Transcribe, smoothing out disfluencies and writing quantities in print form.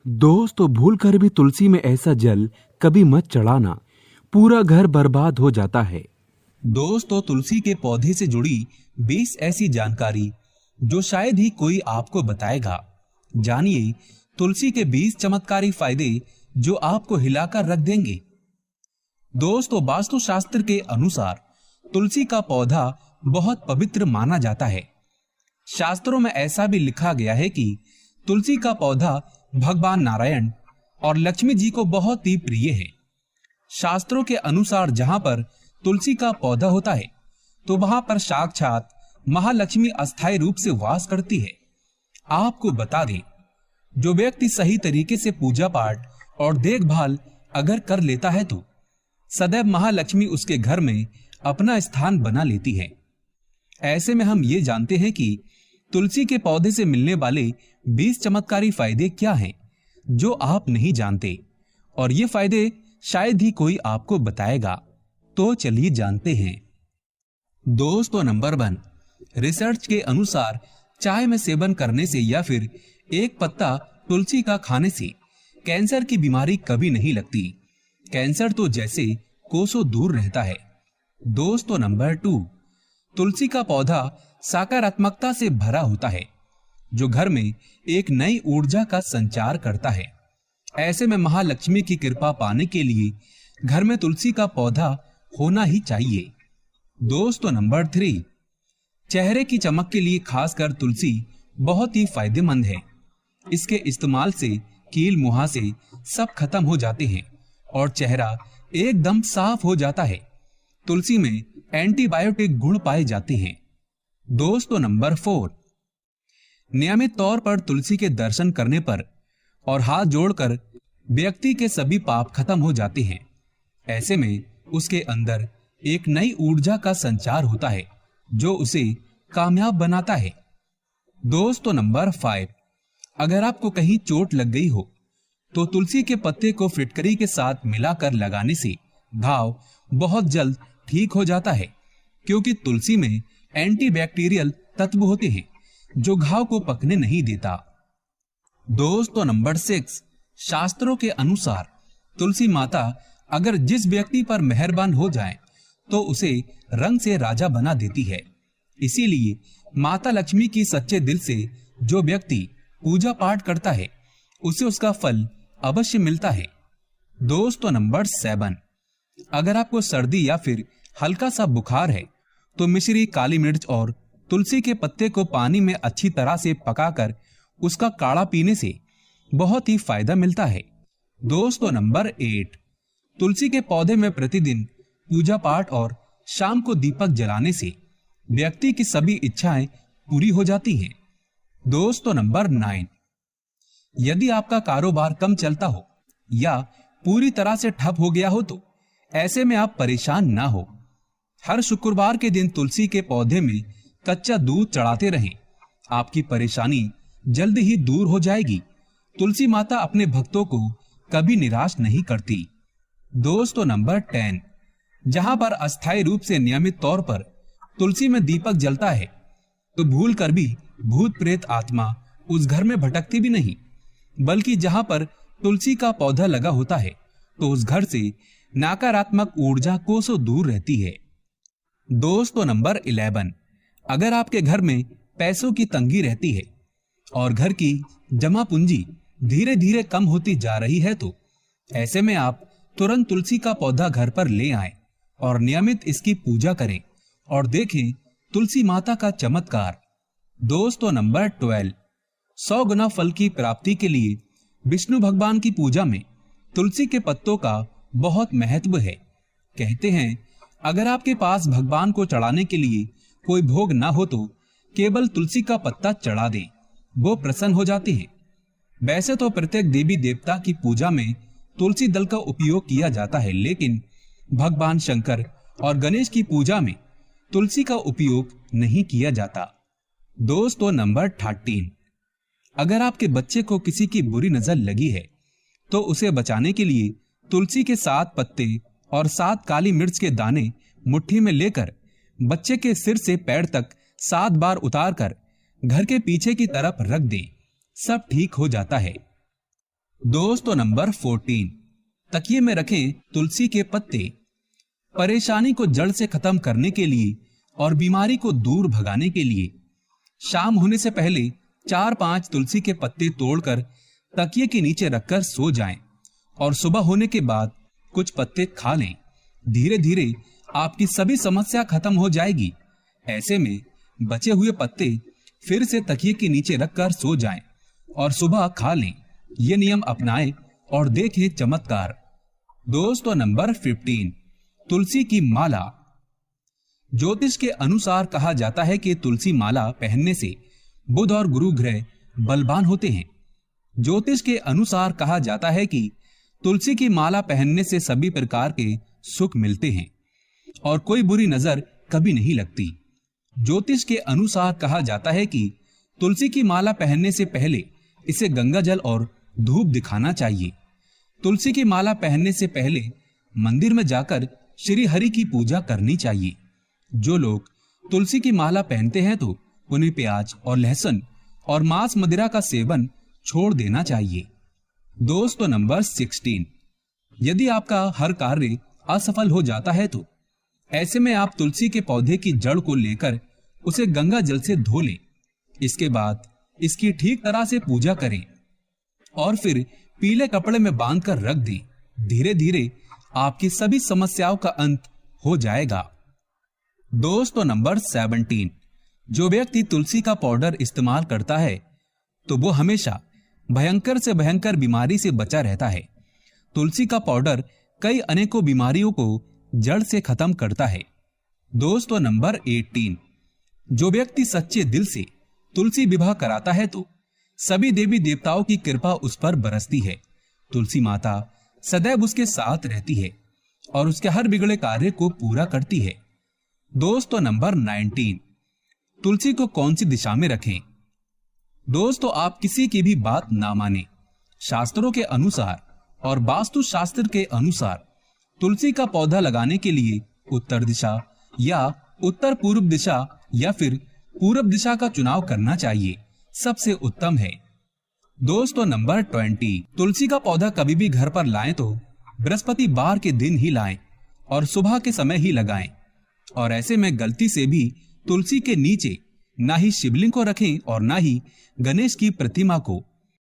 दोस्तों, भूल कर भी तुलसी में ऐसा जल कभी मत चढ़ाना, पूरा घर बर्बाद हो जाता है। दोस्तों, तुलसी के पौधे से जुड़ी 20 ऐसी जानकारी जो शायद ही कोई आपको बताएगा। जानिए तुलसी के 20 चमत्कारी फायदे जो आपको हिलाकर रख देंगे। दोस्तों, वास्तुशास्त्र के अनुसार तुलसी का पौधा बहुत पवित्र माना जाता है। शास्त्रों में ऐसा भी लिखा गया है कि तुलसी का पौधा भगवान नारायण और लक्ष्मी जी को बहुत ही प्रिय है। शास्त्रों के अनुसार जहां पर तुलसी का पौधा होता है तो वहां पर साक्षात महालक्ष्मी अस्थायी रूप से वास करती है। आपको बता दें, जो व्यक्ति सही तरीके से पूजा पाठ और देखभाल अगर कर लेता है तो सदैव महालक्ष्मी उसके घर में अपना स्थान बना लेती है। ऐसे में हम ये जानते हैं कि तुलसी के पौधे से मिलने वाले 20 चमत्कारी फायदे क्या हैं जो आप नहीं जानते, और ये फायदे शायद ही कोई आपको बताएगा। तो चलिए जानते हैं। दोस्तों, नंबर 1, रिसर्च के अनुसार चाय में सेवन करने से या फिर एक पत्ता तुलसी का खाने से कैंसर की बीमारी कभी नहीं लगती। कैंसर तो जैसे कोसों दूर रहता है। दोस्तों, नंबर 2, तुलसी का पौधा सकारात्मकता से भरा होता है जो घर में एक नई ऊर्जा का संचार करता है। ऐसे में महालक्ष्मी की कृपा पाने के लिए घर में तुलसी का पौधा होना ही चाहिए। दोस्तों, नंबर 3, चेहरे की चमक के लिए खासकर तुलसी बहुत ही फायदेमंद है। इसके इस्तेमाल से कील मुहासे सब खत्म हो जाते हैं और चेहरा एकदम साफ हो जाता है। तुलसी में एंटीबायोटिक गुण पाए जाते हैं। दोस्तों, नंबर 4, नियमित तौर पर तुलसी के दर्शन करने पर और हाथ जोड़कर व्यक्ति के सभी पाप खत्म हो जाते हैं। ऐसे में उसके अंदर एक नई ऊर्जा का संचार होता है जो उसे कामयाब बनाता है। दोस्तों, नंबर 5, अगर आपको कहीं चोट लग गई हो तो तुलसी के पत्ते को फिटकरी के साथ मिलाकर लगाने से घाव बहुत जल्द ठीक हो जाता है, क्योंकि तुलसी में एंटीबैक्टीरियल तत्व होते हैं जो घाव को पकने नहीं देता। दोस्तों, नंबर 6, शास्त्रों के अनुसार तुलसी माता अगर जिस व्यक्ति पर मेहरबान हो जाए तो उसे रंग से राजा बना देती है। इसीलिए माता लक्ष्मी की सच्चे दिल से जो व्यक्ति पूजा पाठ करता है उसे उसका फल अवश्य मिलता है। दोस्तों, नंबर 7, अगर आपको सर्दी या फिर हल्का सा बुखार है तो मिश्री, काली मिर्च और तुलसी के पत्ते को पानी में अच्छी तरह से पकाकर उसका काढ़ा पीने से बहुत ही फायदा मिलता है। दोस्तों, नंबर 8, तुलसी के पौधे में प्रतिदिन पूजा पाठ और शाम को दीपक जलाने से व्यक्ति की सभी इच्छाएं पूरी हो जाती हैं। दोस्तों, नंबर 9, यदि आपका कारोबार कम चलता हो या पूरी तरह से ठप हो गया हो तो ऐसे में आप परेशान ना हो। हर शुक्रवार के दिन तुलसी के पौधे में कच्चा दूध चढ़ाते रहें, आपकी परेशानी जल्द ही दूर हो जाएगी। तुलसी माता अपने भक्तों को कभी निराश नहीं करती। दोस्तों, नंबर 10, जहां पर अस्थायी रूप से नियमित तौर पर तुलसी में दीपक जलता है तो भूल कर भी भूत प्रेत आत्मा उस घर में भटकती भी नहीं, बल्कि जहां पर तुलसी का पौधा लगा होता है तो उस घर से नकारात्मक ऊर्जा कोसों दूर रहती है। दोस्तों, नंबर 11, अगर आपके घर में पैसों की तंगी रहती है और घर की जमा पूंजी धीरे धीरे कम होती जा रही है तो ऐसे में आप तुरंत तुलसी का पौधा घर पर ले आएं और नियमित इसकी पूजा करें और देखें तुलसी माता का चमत्कार। दोस्तों, नंबर 12, 100 गुना फल की प्राप्ति के लिए विष्णु भगवान की पूजा में तुलसी के पत्तों का बहुत महत्व है। कहते हैं, अगर आपके पास भगवान को चढ़ाने के लिए कोई भोग ना हो तो केवल तुलसी का पत्ता चढ़ा दें, वो प्रसन्न हो जाते हैं। वैसे तो प्रत्येक देवी देवता की पूजा में तुलसी दल का उपयोग किया जाता है, लेकिन भगवान शंकर और गणेश की पूजा में तुलसी का उपयोग नहीं किया जाता। दोस्तों, नंबर 13, अगर आपके बच्चे को किसी की बुरी नजर लगी है तो उसे बचाने के लिए तुलसी के 7 पत्ते और 7 काली मिर्च के दाने मुट्ठी में लेकर बच्चे के सिर से पैर तक 7 बार उतारकर घर के पीछे की तरफ रख दें, सब ठीक हो जाता है। दोस्तों नंबर 14, तकिए में रखें तुलसी के पत्ते। परेशानी को जड़ से खत्म करने के लिए और बीमारी को दूर भगाने के लिए शाम होने से पहले 4-5 तुलसी के पत्ते तोड़कर तकिए के नीचे रखकर सो जाएं और सुबह होने के बाद कुछ पत्ते खा लें। धीरे धीरे आपकी सभी समस्या खत्म हो जाएगी। ऐसे में बचे हुए पत्ते फिर से तकिए के नीचे रखकर सो जाएं और सुबह खा लें। ये नियम अपनाएं और देखें चमत्कार। दोस्तों नंबर 15, तुलसी की माला। ज्योतिष के अनुसार कहा जाता है कि तुलसी माला पहनने से बुध और गुरु ग्रह बलवान होते हैं। ज्योतिष के अनुसार कहा जाता है कि तुलसी की माला पहनने से सभी प्रकार के सुख मिलते हैं और कोई बुरी नजर कभी नहीं लगती। ज्योतिष के अनुसार कहा जाता है कि तुलसी की माला पहनने से पहले इसे गंगा जल और धूप दिखाना चाहिए। तुलसी की माला पहनने से पहले मंदिर में जाकर श्री हरि की पूजा करनी चाहिए। जो लोग तुलसी की माला पहनते हैं तो उन्हें प्याज और लहसुन और मांस मदिरा का सेवन छोड़ देना चाहिए। दोस्तों नंबर 16, यदि आपका हर कार्य असफल हो जाता है तो ऐसे में आप तुलसी के पौधे की जड़ को लेकर उसे गंगा जल से धो लें। इसके बाद इसकी ठीक तरह से पूजा करें और फिर पीले कपड़े में बांधकर रख दें। धीरे धीरे आपकी सभी समस्याओं का अंत हो जाएगा। दोस्तों नंबर 17, जो व्यक्ति तुलसी का पाउडर इस्तेमाल करता है तो वो हमेशा भयंकर से भयंकर बीमारी से बचा रहता है। तुलसी का पाउडर कई अनेकों बीमारियों को जड़ से खत्म करता है। दोस्तों नंबर 18, जो व्यक्ति सच्चे दिल से तुलसी विवाह कराता है तो सभी देवी देवताओं की कृपा उस पर बरसती है। तुलसी माता सदैव उसके साथ रहती है और उसके हर बिगड़े कार्य को पूरा करती है। दोस्तों नंबर 19, तुलसी को कौन सी दिशा में रखें? दोस्तों आप किसी की भी बात ना माने। शास्त्रों के अनुसार और वास्तु शास्त्र के अनुसार तुलसी का पौधा लगाने के लिए उत्तर दिशा या उत्तर पूर्व दिशा या फिर पूरब दिशा का चुनाव करना चाहिए, सबसे उत्तम है। दोस्तों नंबर 20, तुलसी का पौधा कभी भी घर पर लाएं तो बृहस्पतिवार के दिन ही लाएं और सुबह के समय ही लगाएं। और ऐसे में गलती से भी तुलसी के नीचे ना ही शिवलिंग को रखें और ना ही गणेश की प्रतिमा को।